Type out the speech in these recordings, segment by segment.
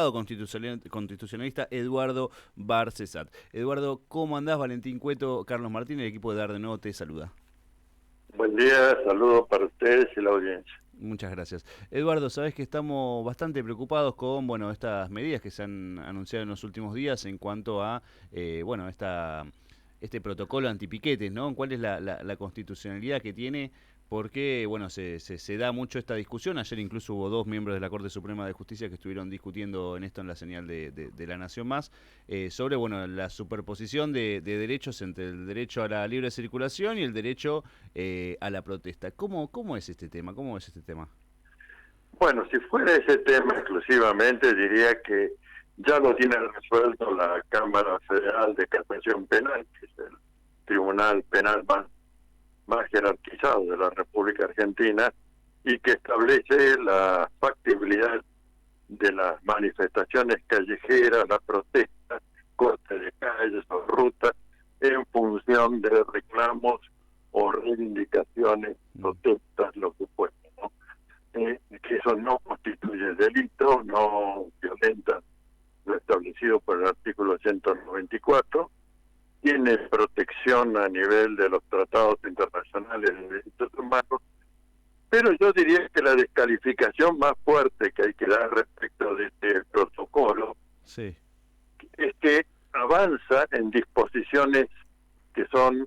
abogado constitucionalista Eduardo Barcesat. Eduardo, ¿cómo andás? Valentín Cueto, Carlos Martín, el equipo de Dar de Nuevo te saluda. Buen día, saludos para ustedes y la audiencia. Muchas gracias. Eduardo, sabés que estamos bastante preocupados con, estas medidas que se han anunciado en los últimos días en cuanto a, este protocolo antipiquetes, ¿no? ¿Cuál es la constitucionalidad que tiene? Porque, se da mucho esta discusión. Ayer incluso hubo 2 miembros de la Corte Suprema de Justicia que estuvieron discutiendo en esto en la señal de La Nación Más, sobre, la superposición de derechos entre el derecho a la libre circulación y el derecho a la protesta. ¿Cómo es este tema? ¿Cómo es este tema? Bueno, si fuera ese tema exclusivamente, diría que ya lo tiene resuelto la Cámara Federal de Casación Penal, que es el tribunal penal más jerarquizado de la República Argentina, y que establece la factibilidad de las manifestaciones callejeras, la protesta, corte de calles o rutas, en función de reclamos o reivindicaciones, protestas, lo que fuera, ¿no? Que eso no constituye delito, no violenta lo establecido por el artículo 194, tiene protección a nivel de los tratados internacionales de derechos humanos, pero yo diría que la descalificación más fuerte que hay que dar respecto de este protocolo Sí. es que avanza en disposiciones que son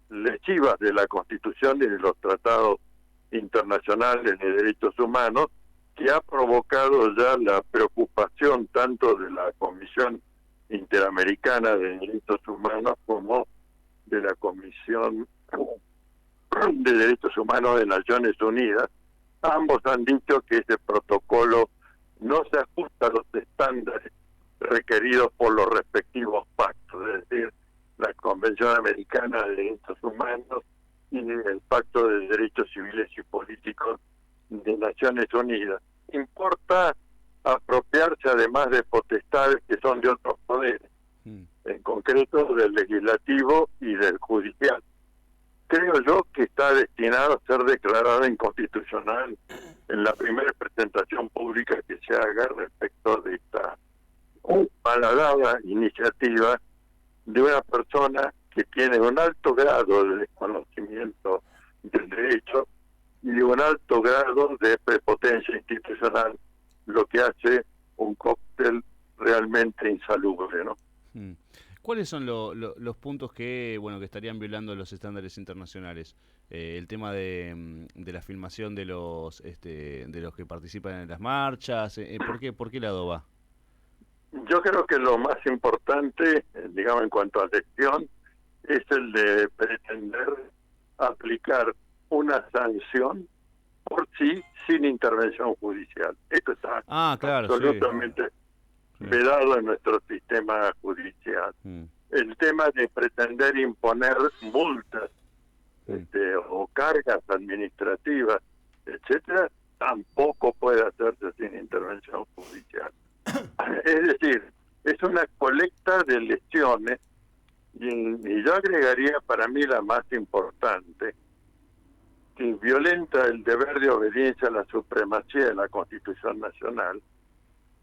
lesivas de la Constitución y de los tratados internacionales de derechos humanos, que ha provocado ya la preocupación tanto de la Comisión Interamericana de Derechos Humanos como de la Comisión de Derechos Humanos de Naciones Unidas. Ambos han dicho que ese protocolo no se ajusta a los estándares requeridos por los respectivos pactos, es decir, la Convención Americana de Derechos Humanos y el Pacto de Derechos Civiles y Políticos de Naciones Unidas. Importa apropiarse además de potestades que son de otros poderes, en concreto del legislativo y del judicial. Creo yo que está destinado a ser declarada inconstitucional en la primera presentación pública que se haga respecto de esta malhadada iniciativa de una persona que tiene un alto grado de desconocimiento del derecho y un alto grado de prepotencia institucional, lo que hace un cóctel realmente insalubre, ¿no? ¿Cuáles son los puntos que estarían violando los estándares internacionales? El tema de la filmación de los que participan en las marchas. ¿Por qué lado va? Yo creo que lo más importante, digamos, en cuanto a lección, es el de pretender aplicar una sanción por sí sin intervención judicial. Esto está absolutamente vedado en nuestro sistema judicial. El tema de pretender imponer multas o cargas administrativas, etcétera, tampoco puede hacerse sin intervención judicial. Es decir, es una colecta de lecciones y yo agregaría para mí la más importante, que violenta el deber de obediencia a la supremacía de la Constitución Nacional,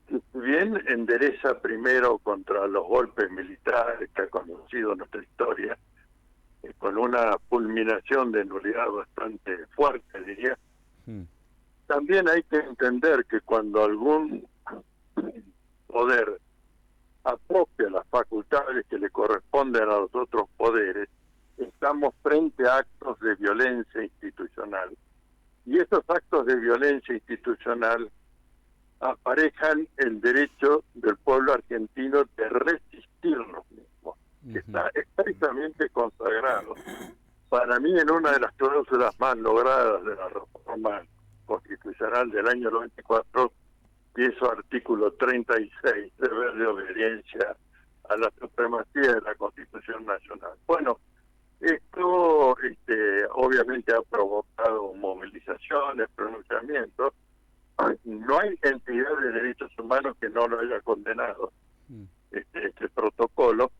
que si bien endereza primero contra los golpes militares que ha conocido nuestra historia, con una fulminación de nulidad bastante fuerte, diría, también hay que entender que cuando algún poder apropia las facultades que le corresponden a los otros poderes, estamos frente a actos de violencia institucional. Y esos actos de violencia institucional aparejan el derecho del pueblo argentino de resistir los mismos, que está expresamente consagrado, para mí, en una de las cláusulas más logradas de la reforma constitucional del año 94, y es su artículo 36, deber de obediencia a la supremacía de la Constitución Nacional. Bueno, esto obviamente ha provocado movilizaciones, pronunciamientos. No hay entidad de derechos humanos que no lo haya condenado este protocolo,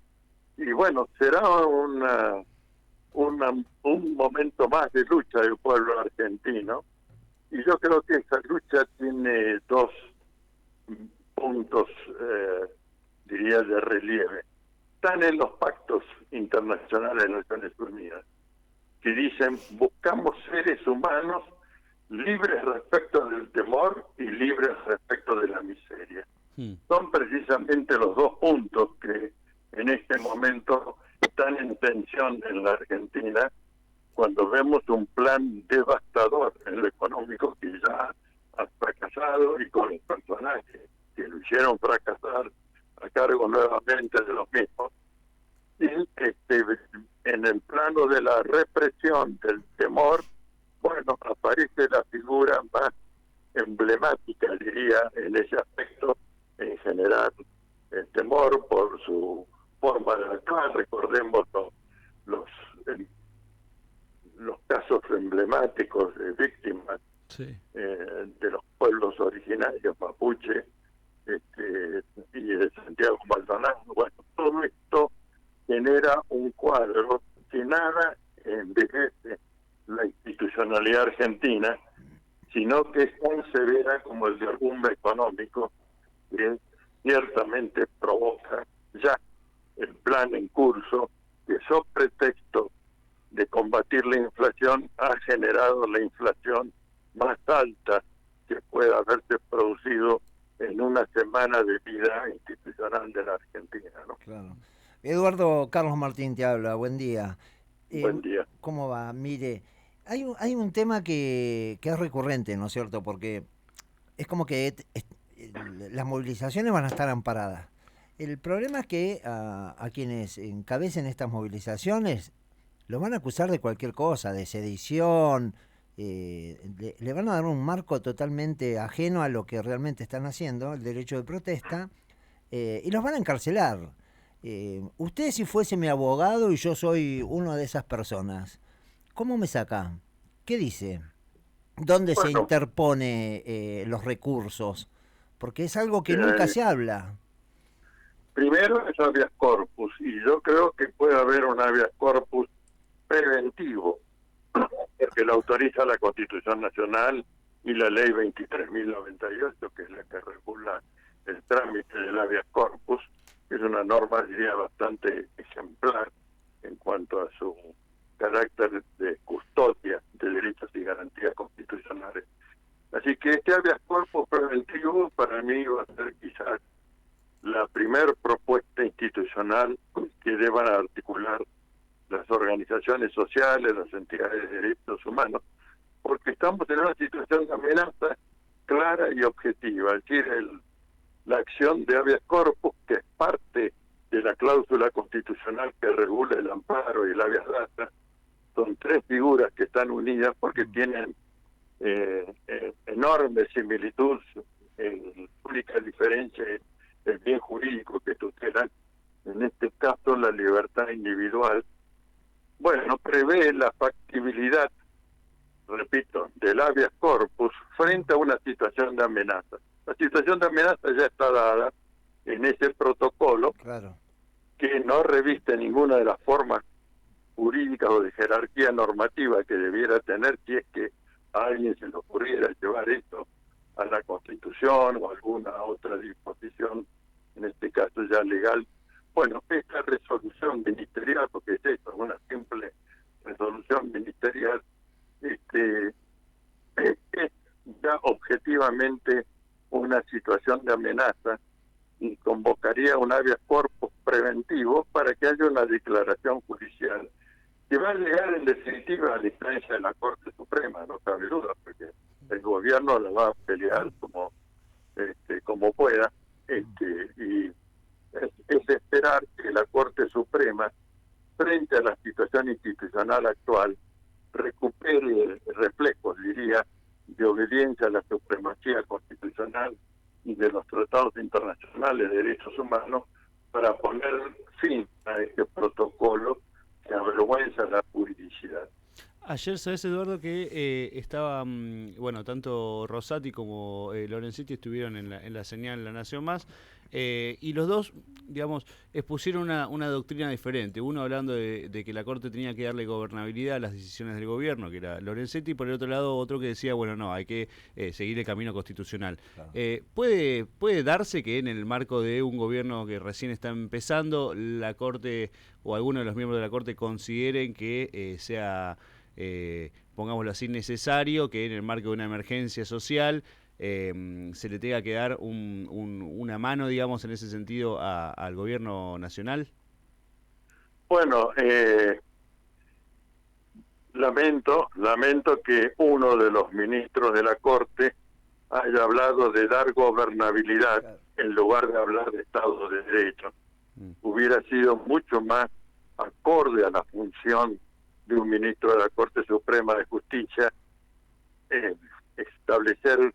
y bueno, será un momento más de lucha del pueblo argentino, y yo creo que esa lucha tiene dos puntos, diría, de relieve. Están en los pactos internacionales de Naciones Unidas, que dicen: buscamos seres humanos libres respecto del temor y libres respecto de la miseria. Son precisamente los dos puntos que en este momento están en tensión en la Argentina, cuando vemos un plan devastador en lo económico que ya ha fracasado, y con los personajes que lo hicieron fracasar a cargo nuevamente de los mismos. Y en el plano de la represión, del temor, bueno, aparece la figura más emblemática, diría, en ese aspecto, en general, el temor por su forma de actuar. Recordemos los casos emblemáticos de víctimas de los pueblos originarios mapuche, y de Santiago Maldonado. Bueno, todo esto genera un cuadro que nada envejece la institucionalidad argentina, sino que es tan severa como el derrumbe económico que ciertamente provoca ya el plan en curso, que sobre pretexto de combatir la inflación ha generado la inflación más alta que pueda haberse producido en una semana de vida institucional de la Argentina, ¿no? Claro. Eduardo, Carlos Martín te habla, buen día. Buen día. ¿Cómo va? Mire, hay un tema que es recurrente, ¿no es cierto? Porque es como que las movilizaciones van a estar amparadas. El problema es que a quienes encabecen estas movilizaciones los van a acusar de cualquier cosa, de sedición, le van a dar un marco totalmente ajeno a lo que realmente están haciendo, el derecho de protesta, y los van a encarcelar. Usted, si fuese mi abogado y yo soy una de esas personas, ¿cómo me saca? ¿Qué dice? ¿Dónde se interpone los recursos? Porque es algo que nunca se habla. Primero es habeas corpus, y yo creo que puede haber un habeas corpus preventivo, porque lo autoriza la Constitución Nacional y la Ley 23.098, que es la que regula el trámite del habeas corpus, que es una norma, diría, bastante ejemplar en cuanto a su carácter de custodia de derechos y garantías constitucionales. Así que este habeas corpus preventivo para mí va a ser quizás la primer propuesta institucional que deban articular las organizaciones sociales, las entidades de derechos humanos, porque estamos en una situación de amenaza clara y objetiva. Es decir, la acción de habeas corpus, que es parte de la cláusula constitucional que regula el amparo y el habeas data, son tres figuras que están unidas porque tienen enorme similitud. La única diferencia es el bien jurídico que tutelan, en este caso la libertad individual. Bueno, prevé la factibilidad, repito, del habeas corpus frente a una situación de amenaza. La situación de amenaza ya está dada en ese protocolo, Claro, que no reviste ninguna de las formas jurídicas o de jerarquía normativa que debiera tener si es que a alguien se le ocurriera llevar esto a la Constitución o alguna otra disposición, en este caso ya legal. Bueno, esta resolución ministerial, porque es esto, una simple resolución ministerial, es ya objetivamente una situación de amenaza, y convocaría un habeas corpus preventivo para que haya una declaración judicial que va a llegar en definitiva a la instancia de la Corte Suprema, no cabe duda, porque el gobierno la va a pelear como pueda, y es esperar que la Corte Suprema, frente a la situación institucional actual, recupere reflejos, diría, de obediencia a la supremacía constitucional y de los tratados internacionales de derechos humanos, para poner fin a este protocolo que avergüenza la juridicidad. Ayer, sabes, Eduardo, que bueno, tanto Rosati como Lorenzetti estuvieron en la señal La Nación Más, y los dos, digamos, expusieron una doctrina diferente. Uno hablando de que la Corte tenía que darle gobernabilidad a las decisiones del gobierno, que era Lorenzetti, y por el otro lado otro que decía, bueno, no, hay que seguir el camino constitucional. Claro. ¿Puede darse que en el marco de un gobierno que recién está empezando, la Corte o alguno de los miembros de la Corte consideren que sea pongámoslo así, necesario que en el marco de una emergencia social se le tenga que dar una mano, digamos, en ese sentido al gobierno nacional? Bueno, lamento que uno de los ministros de la Corte haya hablado de dar gobernabilidad en lugar de hablar de Estado de Derecho. Hubiera sido mucho más acorde a la función de un ministro de la Corte Suprema de Justicia establecer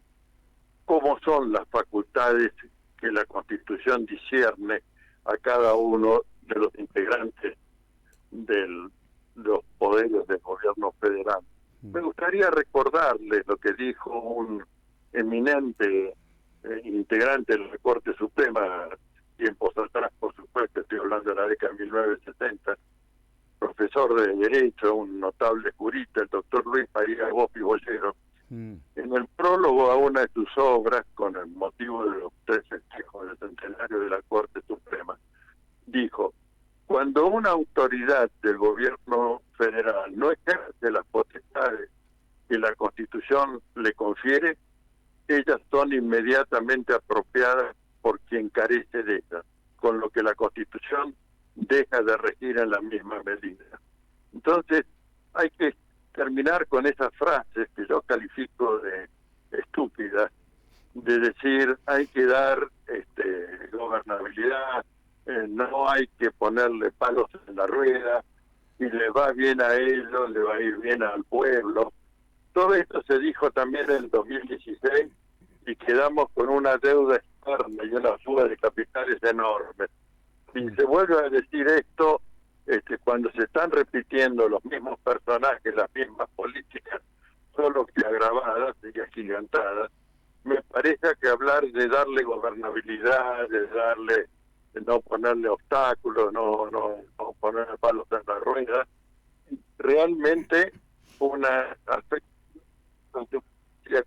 cómo son las facultades que la Constitución discierne a cada uno de los integrantes de los poderes del gobierno federal. Me gustaría recordarles lo que dijo un eminente integrante de la Corte Suprema tiempos atrás, por supuesto, estoy hablando de la década de 1970, profesor de Derecho, un notable jurista, el doctor Luis María Bofi Bollero. En el prólogo a una de sus obras, con el motivo de los 3 festejos del centenario de la Corte Suprema, dijo: cuando una autoridad del gobierno federal no ejerce las potestades que la Constitución le confiere, ellas son inmediatamente apropiadas por quien carece de ellas, con lo que la Constitución deja de regir en la misma medida. Entonces, hay que terminar con esas frases que yo califico de estúpidas, de decir hay que dar gobernabilidad, no hay que ponerle palos en la rueda, si le va bien a ellos, le va a ir bien al pueblo. Todo esto se dijo también en el 2016 y quedamos con una deuda externa y una fuga de capitales enorme. Y se vuelve a decir esto cuando se están repitiendo los mismos personajes, las mismas políticas, solo que agravadas y agigantadas. Me parece que hablar de darle gobernabilidad, de no ponerle obstáculos, no ponerle palos en la rueda, realmente una aspecto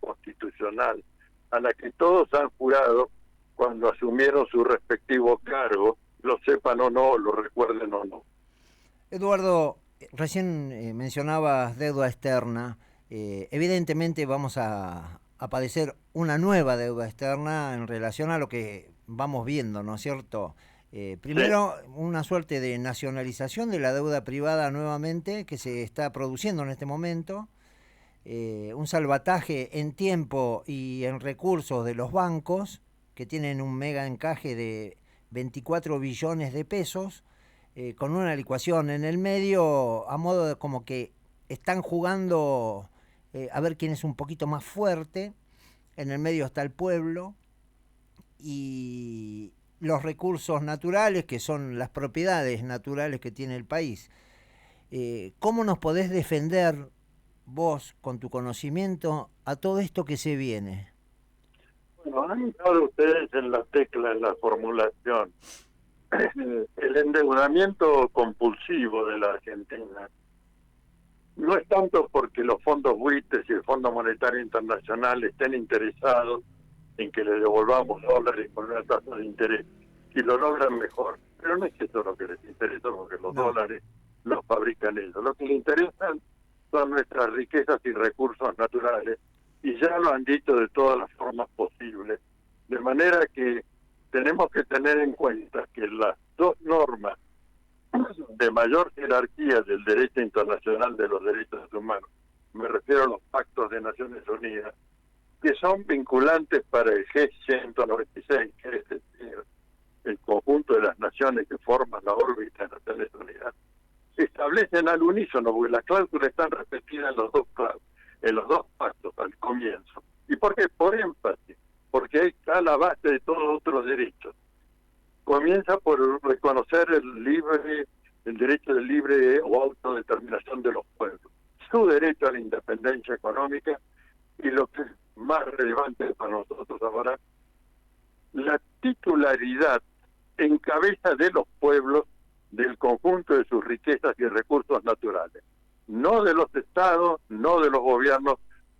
constitucional a la que todos han jurado cuando asumieron su respectivo cargo, lo sepan o no, lo recuerden o no. Eduardo, recién mencionabas deuda externa. Evidentemente vamos a padecer una nueva deuda externa en relación a lo que vamos viendo, ¿no es cierto? Primero, sí, una suerte de nacionalización de la deuda privada nuevamente que se está produciendo en este momento. Un salvataje en tiempo y en recursos de los bancos, que tienen un mega encaje de 24 billones de pesos, con una licuación en el medio, a modo de como que están jugando a ver quién es un poquito más fuerte. En el medio está el pueblo y los recursos naturales, que son las propiedades naturales que tiene el país. ¿Cómo nos podés defender vos, con tu conocimiento, a todo esto que se viene? Bueno, han dado ustedes en la tecla, en la formulación. El endeudamiento compulsivo de la Argentina no es tanto porque los fondos buitres y el Fondo Monetario Internacional estén interesados en que le devolvamos dólares con una tasa de interés. Si lo logran, mejor. Pero no es eso lo que les interesa, porque los dólares los fabrican ellos. Lo que les interesan son nuestras riquezas y recursos naturales, y ya lo han dicho de todas las formas posibles. De manera que tenemos que tener en cuenta que las dos normas de mayor jerarquía del derecho internacional de los derechos humanos, me refiero a los pactos de Naciones Unidas, que son vinculantes para el G196, que es el conjunto de las naciones que forman la órbita de Naciones Unidas, establecen al unísono, porque las cláusulas están repetidas en los dos pactos al comienzo. ¿Y por qué? Por énfasis, porque ahí está la base de todos otros derechos. Comienza por reconocer el derecho de libre o autodeterminación de los pueblos. su derecho a la independencia económica y lo que es más relevante para nosotros ahora, la titularidad en cabeza de los pueblos del conjunto de sus riquezas y recursos naturales, no de los estados, no de los gobiernos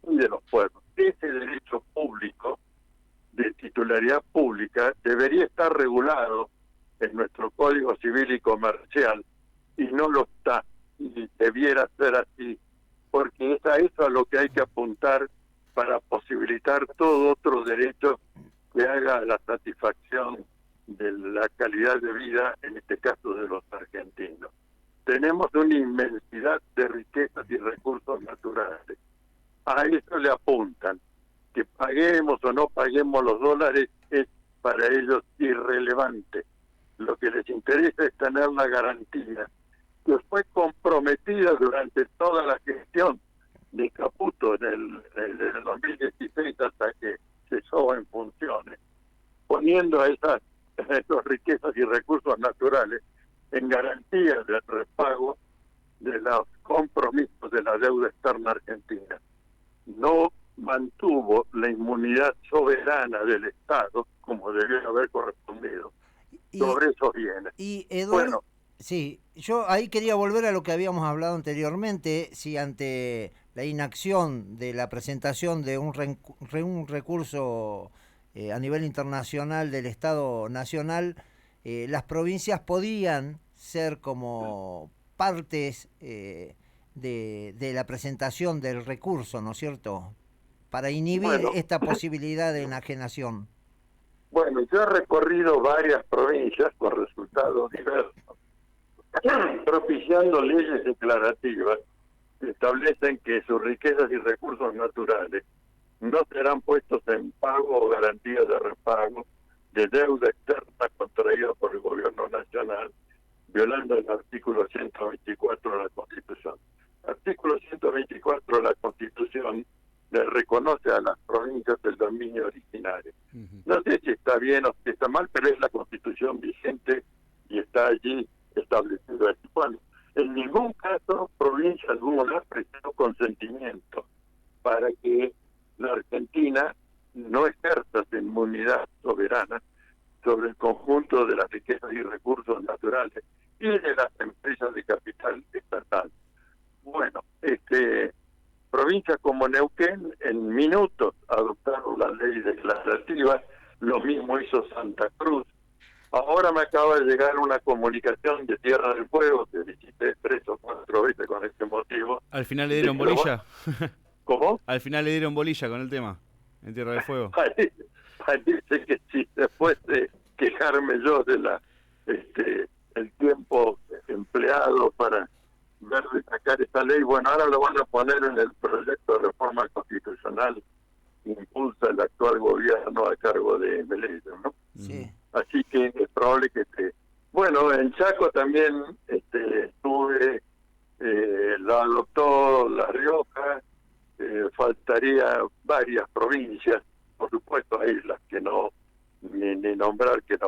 y de los pueblos. Ese derecho público de titularidad pública debería estar regulado en nuestro Código Civil y Comercial y no lo está, y debiera ser así, porque es a eso a lo que hay que apuntar para posibilitar todo otro derecho que haga la satisfacción de la calidad de vida, en este caso de los argentinos. Tenemos una inmensidad de riquezas y recursos naturales. A eso le apuntan. Que paguemos o no paguemos los dólares es para ellos irrelevante. Lo que les interesa es tener la garantía que fue comprometida durante toda la gestión de Caputo en el 2016 hasta que cesó en funciones, poniendo a esas riquezas y recursos naturales en garantía del repago de los compromisos de la deuda externa argentina. No mantuvo la inmunidad soberana del Estado, como debió haber correspondido, sobre esos bienes. Y Eduardo, bueno, sí, yo ahí quería volver a lo que habíamos hablado anteriormente, si ante la inacción de la presentación de un recurso a nivel internacional del Estado Nacional, las provincias podían ser como partes de la presentación del recurso, ¿no es cierto?, para inhibir esta posibilidad de enajenación. Bueno, yo he recorrido varias provincias con resultados diversos, propiciando leyes declarativas que establecen que sus riquezas y recursos naturales no serán puestos en pago o garantías de repago de deuda externa contraída por el gobierno nacional, violando el artículo 124 de la Constitución. Artículo 124 de la Constitución le reconoce a las provincias el dominio originario. No sé si está bien o si está mal, pero es la Constitución vigente y está allí establecido esto. Bueno, en ningún caso provincia alguna prestó consentimiento para que la Argentina no ejerza su inmunidad soberana sobre el conjunto de las riquezas y recursos naturales y de las empresas de capital estatal. Bueno, provincias como Neuquén en minutos adoptaron la ley declarativa, lo mismo hizo Santa Cruz. Ahora me acaba de llegar una comunicación de Tierra del Fuego, que visité 3 o 4 veces con este motivo. ¿Al final le dieron bolilla? ¿Cómo? Al final le dieron bolilla con el tema, en Tierra del Fuego. Parece que si después de quejarme yo de el tiempo empleado para ver de sacar esta ley, bueno, ahora lo van a poner en el proyecto de reforma constitucional que impulsa el actual gobierno a cargo de Melero, ¿no? Sí. Así que es probable que bueno, en Chaco también estuve, lo adoptó La Rioja, faltaría varias provincias, por supuesto hay las que no, ni nombrar, que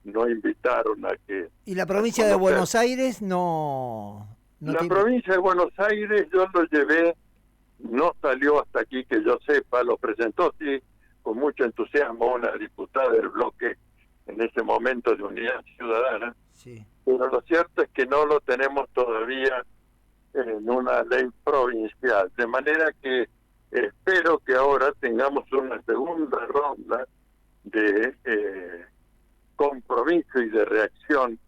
no invitaron a que... ¿Y la provincia de Buenos Aires no la provincia de Buenos Aires yo lo llevé, no salió hasta aquí que yo sepa, lo presentó sí con mucho entusiasmo una diputada del bloque en ese momento de Unidad Ciudadana, sí, pero lo cierto es que no lo tenemos todavía en una ley provincial, de manera que espero que ahora tengamos una segunda ronda de compromiso y de reacción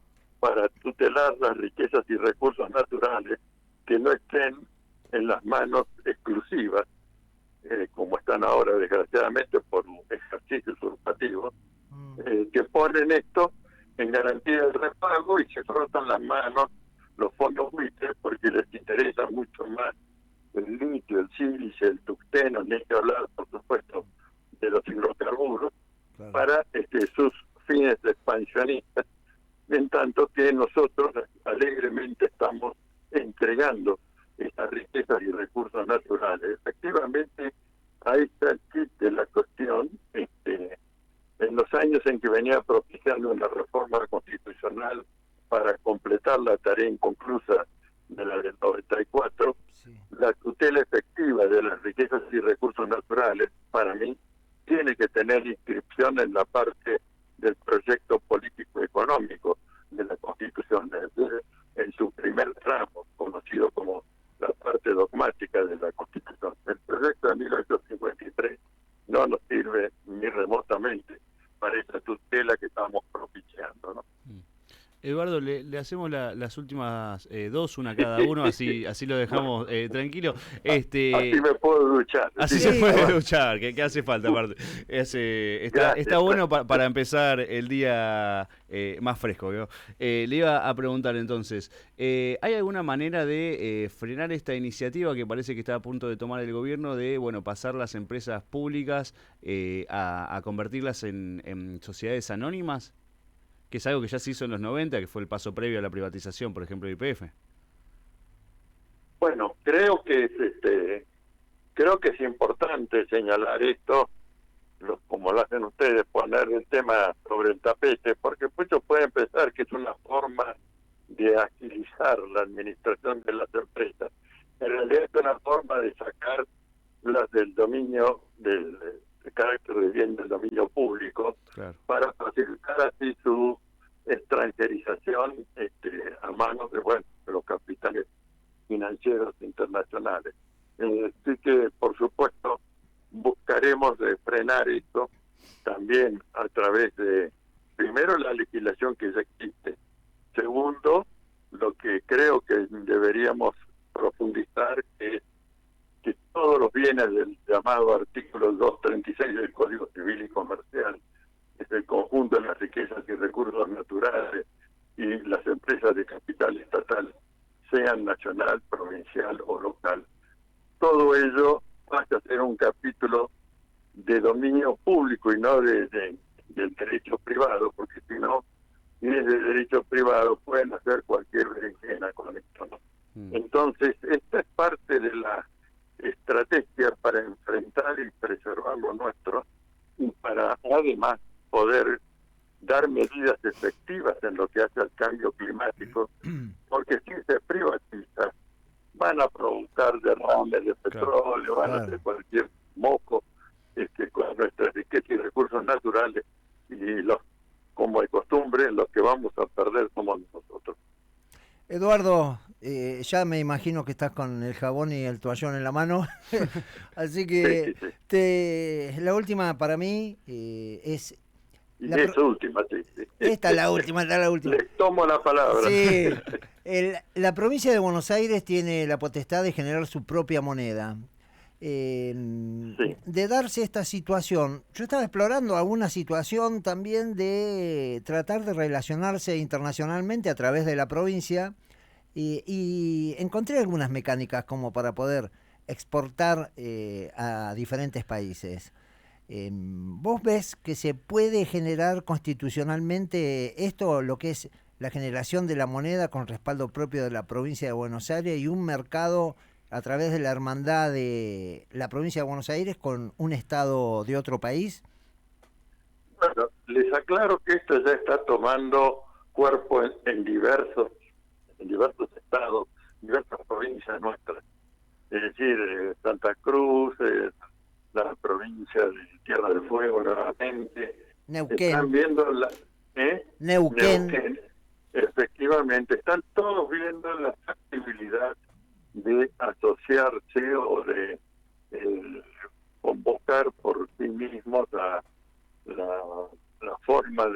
para tutelar las riquezas y recursos naturales que no estén en las manos exclusivas, como están ahora desgraciadamente por un ejercicio usurpativo, que ponen esto en garantía del repago y se frotan las manos los fondos buitres porque les interesa mucho más el litio, el sílice, el tuxteno, ni que hablar, por supuesto, de los hidrocarburos, claro, para sus fines expansionistas, en tanto que nosotros alegremente estamos entregando estas riquezas y recursos naturales. Efectivamente, ahí está el kit de la cuestión. En los años en que venía propiciando una reforma constitucional para completar la tarea inconclusa de la del 94, Sí. la tutela efectiva de las riquezas y recursos naturales, para mí, tiene que tener inscripción en la parte del proyecto político-económico de la Constitución, es decir, en su primer tramo, conocido como la parte dogmática de la Constitución. El proyecto de 1853 no nos sirve ni remotamente para esa tutela que estamos propiciando, ¿no? Eduardo, le hacemos las últimas dos, una cada uno, así lo dejamos tranquilo. Así me puedo duchar. Así Sí, se puede bueno. duchar, que hace falta aparte. Está Gracias. bueno para empezar el día más fresco, ¿vio? Le iba a preguntar entonces, ¿hay alguna manera de frenar esta iniciativa que parece que está a punto de tomar el gobierno de, bueno, pasar las empresas públicas a convertirlas en sociedades anónimas? Que es algo que ya se hizo en los 90, que fue el paso previo a la privatización, por ejemplo, de YPF. Bueno, creo que es importante señalar esto, como lo hacen ustedes, poner el tema sobre el tapete, porque muchos pueden pensar que es una forma de agilizar la administración de las empresas. En realidad es una forma de sacar las del dominio del carácter de bien del dominio público, Claro. para facilitar así su extranjerización a manos de los capitales financieros internacionales. Así que, por supuesto, buscaremos frenar esto también a través de, primero, la legislación que ya existe. Segundo, lo que creo que deberíamos profundizar es que todos los bienes del llamado artículo 236 del Código Civil y Comercial, es el conjunto de las riquezas y recursos naturales y las empresas de capital estatal, sean nacional, provincial o local, todo ello pasa a ser un capítulo de dominio público y no del derecho privado, porque si no, si es de derecho privado, pueden hacer cualquier berenjena con esto, ¿no? Entonces, esta es parte de la estrategia para enfrentar y preservar lo nuestro, y para además poder dar medidas efectivas en lo que hace al cambio climático, porque si se privatiza, van a provocar derrames de petróleo, van a hacer cualquier moco con nuestras riquezas y recursos naturales, y como de costumbre, los que vamos a perder somos nosotros. Eduardo, ya me imagino que estás con el jabón y el toallón en la mano, así que sí. la última para mí es... Y es última, sí. Esta es la última, Les tomo la palabra. Sí, la provincia de Buenos Aires tiene la potestad de generar su propia moneda. De darse esta situación, yo estaba explorando alguna situación también de tratar de relacionarse internacionalmente a través de la provincia y encontré algunas mecánicas como para poder exportar a diferentes países. ¿Vos ves que se puede generar constitucionalmente esto, lo que es la generación de la moneda con respaldo propio de la provincia de Buenos Aires y un mercado a través de la hermandad de la provincia de Buenos Aires con un estado de otro país? Bueno, les aclaro que esto ya está tomando cuerpo en diversos estados, diversas provincias nuestras. Es decir, Santa Cruz, la provincia de Tierra del Fuego nuevamente. Neuquén. Están viendo Neuquén. Efectivamente, están todos viendo la factibilidad de asociarse o de convocar por sí mismos la forma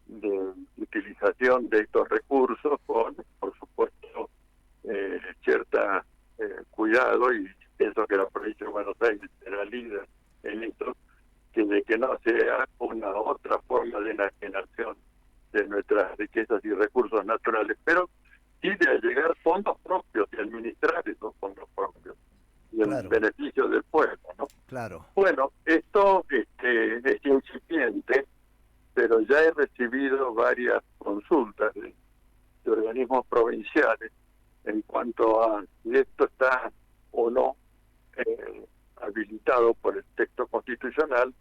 de utilización de estos recursos con, por supuesto, cierta cuidado, y pienso que la provincia de Buenos Aires será líder en esto, de que no sea una otra forma de enajenación de nuestras riquezas y recursos naturales, pero sí de llegar fondos propios y administrar esos fondos propios y en beneficio del pueblo, ¿no? Claro. Bueno, esto es incipiente, pero ya he recibido varias consultas de organismos provinciales en cuanto a si esto está o no habilitado por el texto constitucional.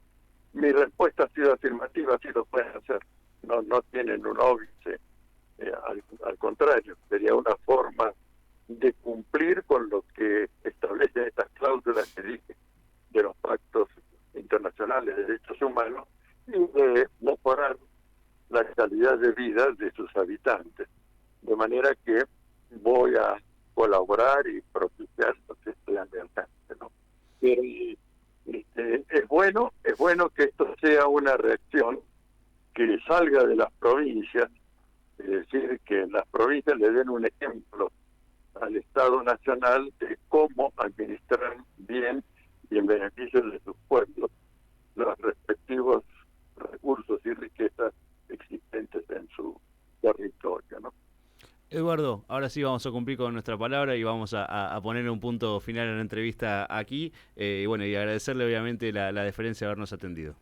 Mi respuesta ha sido afirmativa: sí lo pueden hacer. No tienen un óbice, al contrario, sería una forma la calidad de vida de sus habitantes. De manera que voy a colaborar y propiciar este alcance, ¿no? Pero es bueno que esto sea una reacción que salga de las provincias, es decir, que las provincias le den un ejemplo al Estado Nacional de cómo administrar bien y en beneficio de sus pueblos los respectivos recursos y riquezas existentes en su territorio, ¿no? Eduardo, ahora sí vamos a cumplir con nuestra palabra y vamos a poner un punto final a la entrevista aquí. Y bueno, y agradecerle obviamente la deferencia de habernos atendido.